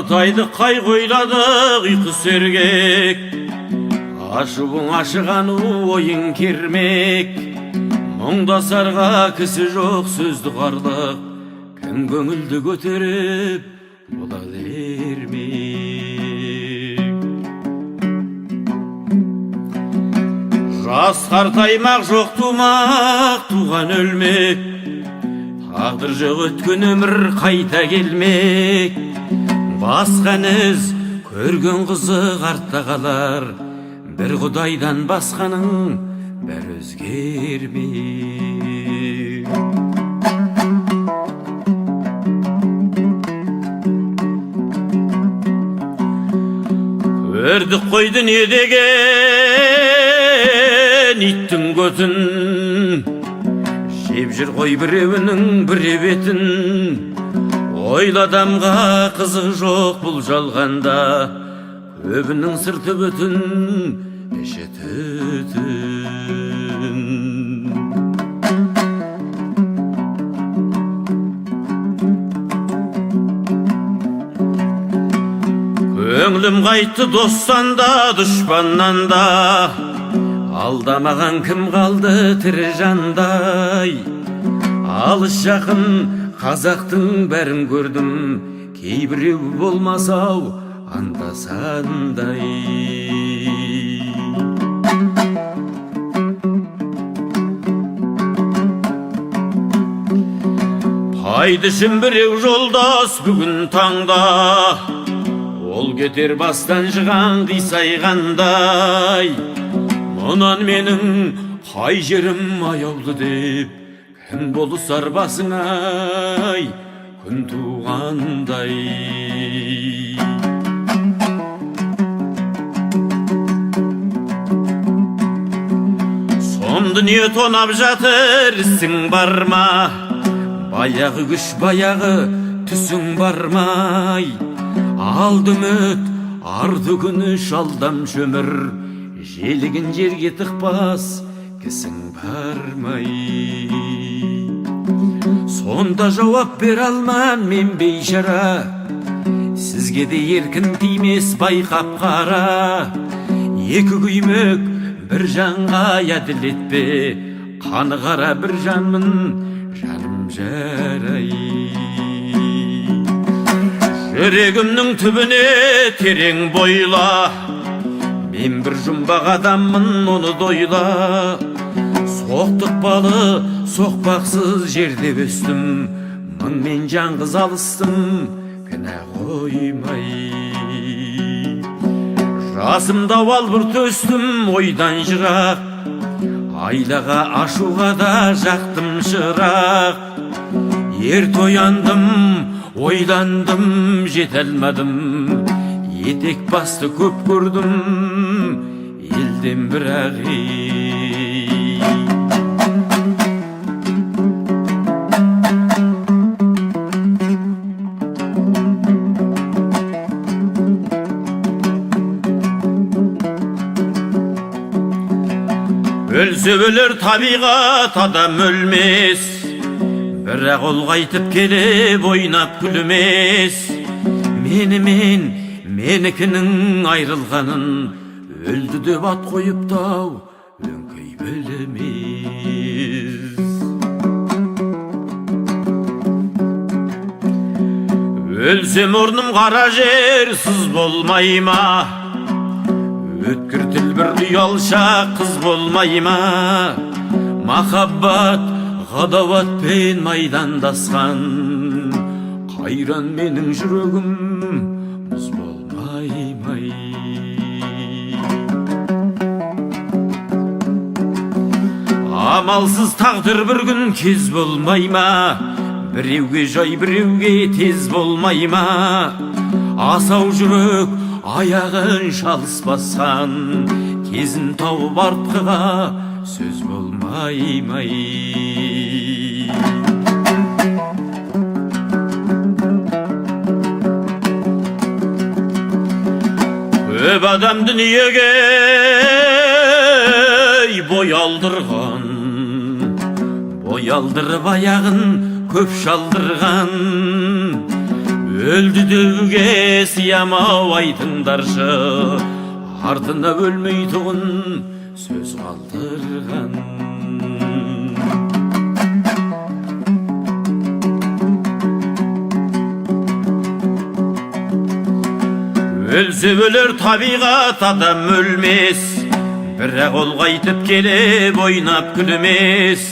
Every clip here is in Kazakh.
Атайды қайғойладық ұйқы сергек, ашуың ашыған ойың кермек. Мұңдасарға кісі жоқ сөзді қарлық, кім көңілді көтеріп бола ермек. Жас қартаймақ жоқ тумақ, туған өлмек. Тағдыр жоқ өткен өмір қайта келмек. Басқан із көрген қызық артта қалар, бір құдайдан басқаның бәр өзгермек. Өрдік қойды не деген иттің көтін, жеп жүр қой біреуінің біребетін. Ойлы адамға қызық жоқ бұл жалғанда, көбінің сырты бүтін, іші түтін. Көңілім қайтты достан да, дұшпаннан да, алдамаған кім қалды тірі жандай. Алыс жақын қазақтың бәрін көрдім, кейбіреу болмасау анда-сандай. Пайдышым біреу жолдас бүгін таңда, ол кетер бастан жыған қисайғандай. Мұнан менің қай жерім аяулы деп, кім болысар басыңай күн туғандай. Сон дүние тонап жатыр ісің бар ма? Баяғы күш баяғы түсің бармай. Алды үміт арды күніш алдам шөмір, желігін жерге тықпас кісің бармай. Сонда жауап бер алман мен бейшара, сізге де еркін тимес байқап қара. Екі күймек бір жанға әділет пе, қаны қара бір жанмын жаным жарай. Жүрегімнің түбіне терең бойла, мен бір жұмбақ адаммын оны дойла. Соқтықпалы соқпақсыз жерде өстім, мың мен жаңғыз алыстым кінә қоймай. Жасымда албырт өстім ойдан жырақ, айлаға ашуға да жақтым шырақ. Ерт ояндым ойландым жете алмадым, етек басты көп көрдім елден бірақ. Өлсе өлер табиғат, адам өлмес, бірақ ол қайтып келіп ойнап күлмес. Менікінің айрылғанын өлді деп ат қойыптау өңкей білмес. Өлсем орным қара жер сыз болмай ма? Өткір тіл бір ұялша қыз болмай ма? Махаббат ғадаватпен майдандасқан, қайран менің жүрегім мұз болмай май. Амалсыз тағдыр бір күн кез болмай ма? Біреуге жай біреуге тез болмай ма? Асау жүрек аяғын шалыс басқан, кезін тауып артқыға сөз болмай май. Көп адам дүниеге бой алдырған, бой алдырып аяғын көп шалдырған. Öldü dövge siyamau aytыңдаршы, артына өлмейтұғын сөз қалдырған. Өлсе өлер табиғат, адам өлмес, бірақ ол қайтып келіп ойнап күлмес.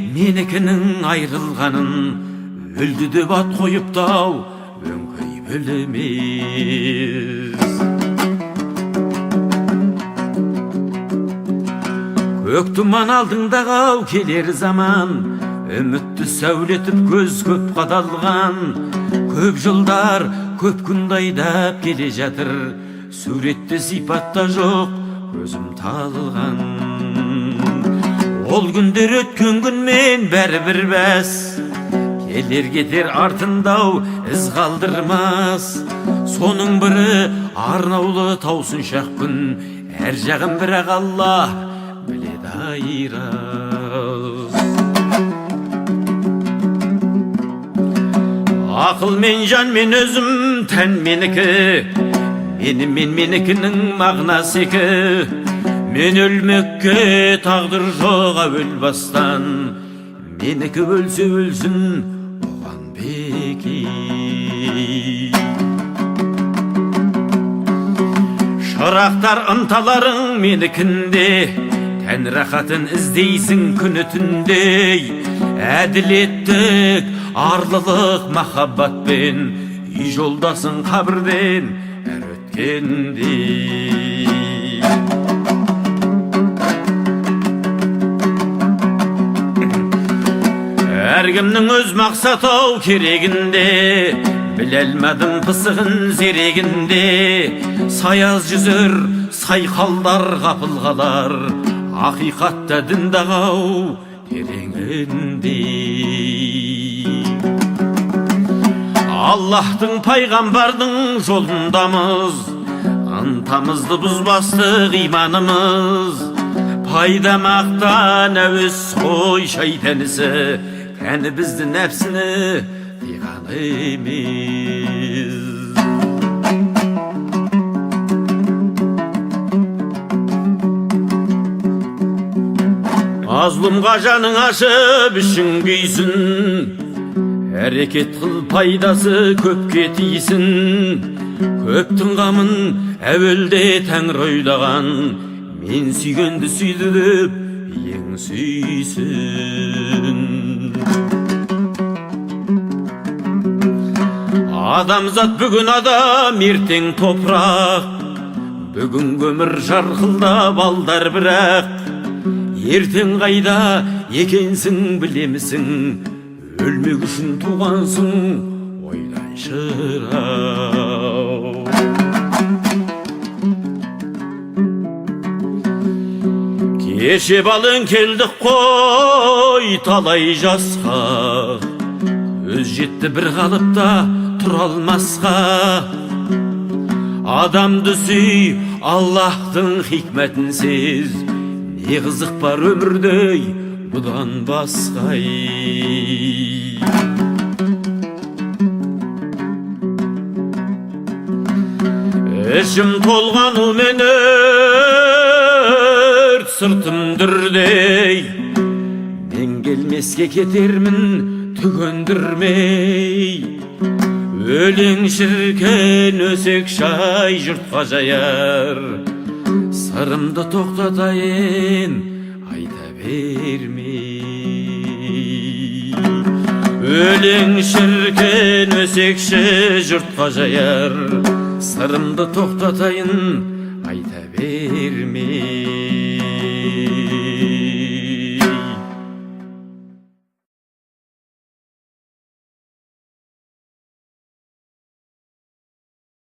Менікінің айрылғанын өлді деп ат қойыптау өңкей білмес. Көк тұман алдыңдағы келер заман, үмітті сәулетіп көз көп қадалған. Көп жылдар көп күнді айдап келе жатыр, суретті сипатта жоқ көзім талған. Ол күндер өткен күнмен бәрі бір бәс, келер кетер артындау із қалдырмас. Соның бірі арнаулы таусыншақ күн, әр жағын бірақ Алла біледі айрас. Ақыл мен жан мен өзім, тән менікі, менікінің мағынасы екі. Мен өлмекке тағдыр жоқ әуел бастан, менікі өлсе өлсін оған беки. Шырақтар ынталарың менікінде, тән рахатын іздейсің күні түндей. Әділеттік, арлылық махаббатпен, үй жолдасың қабірден әр өткендей. Әркімнің өз мақсатау керегінде, білелмәдің пысығын зерегінде. Саяз жүзір, сайқалдар қапылғалар, ақиқатта діндағау тереңінде. Аллахтың пайғамбардың жолындамыз, ынтамызды бұзбастық иманымыз. Пайда мақтан әуес қой шайтанысы, кәні бізді нәпсіні тиған емес. Азлымға жаның ашып ішің күйсін, әрекет қыл пайдасы көпке тиісін. Көптің қамын әуелде тәңір ойлаған, мен сүйгенді сүйді деп ең сүйсін. Адамзат бүгін адам, ертең топырақ, бүгін өмір жарқылдап алдар бірақ. Ертең қайда екенсің білемісің, өлмек үшін туғансың ойлай шырақ. Кеше балың келдік қой талай жасқа, өз жетті бір қалыпта тұра алмасқа. Адамды сүй, Аллахтың хикметін сез, не қызық бар өмірдей бұдан басқа. Ішім толған умен өрт, сыртым дүрдей, мен келмеске кетермін түгендірмей. Өлең шіркен өсек шай жұртқа жаяр, сырымды тоқтатайын айта бермей. Өлең шіркен өсекші жұртқа жаяр, сырымды тоқтатайын айта бермей.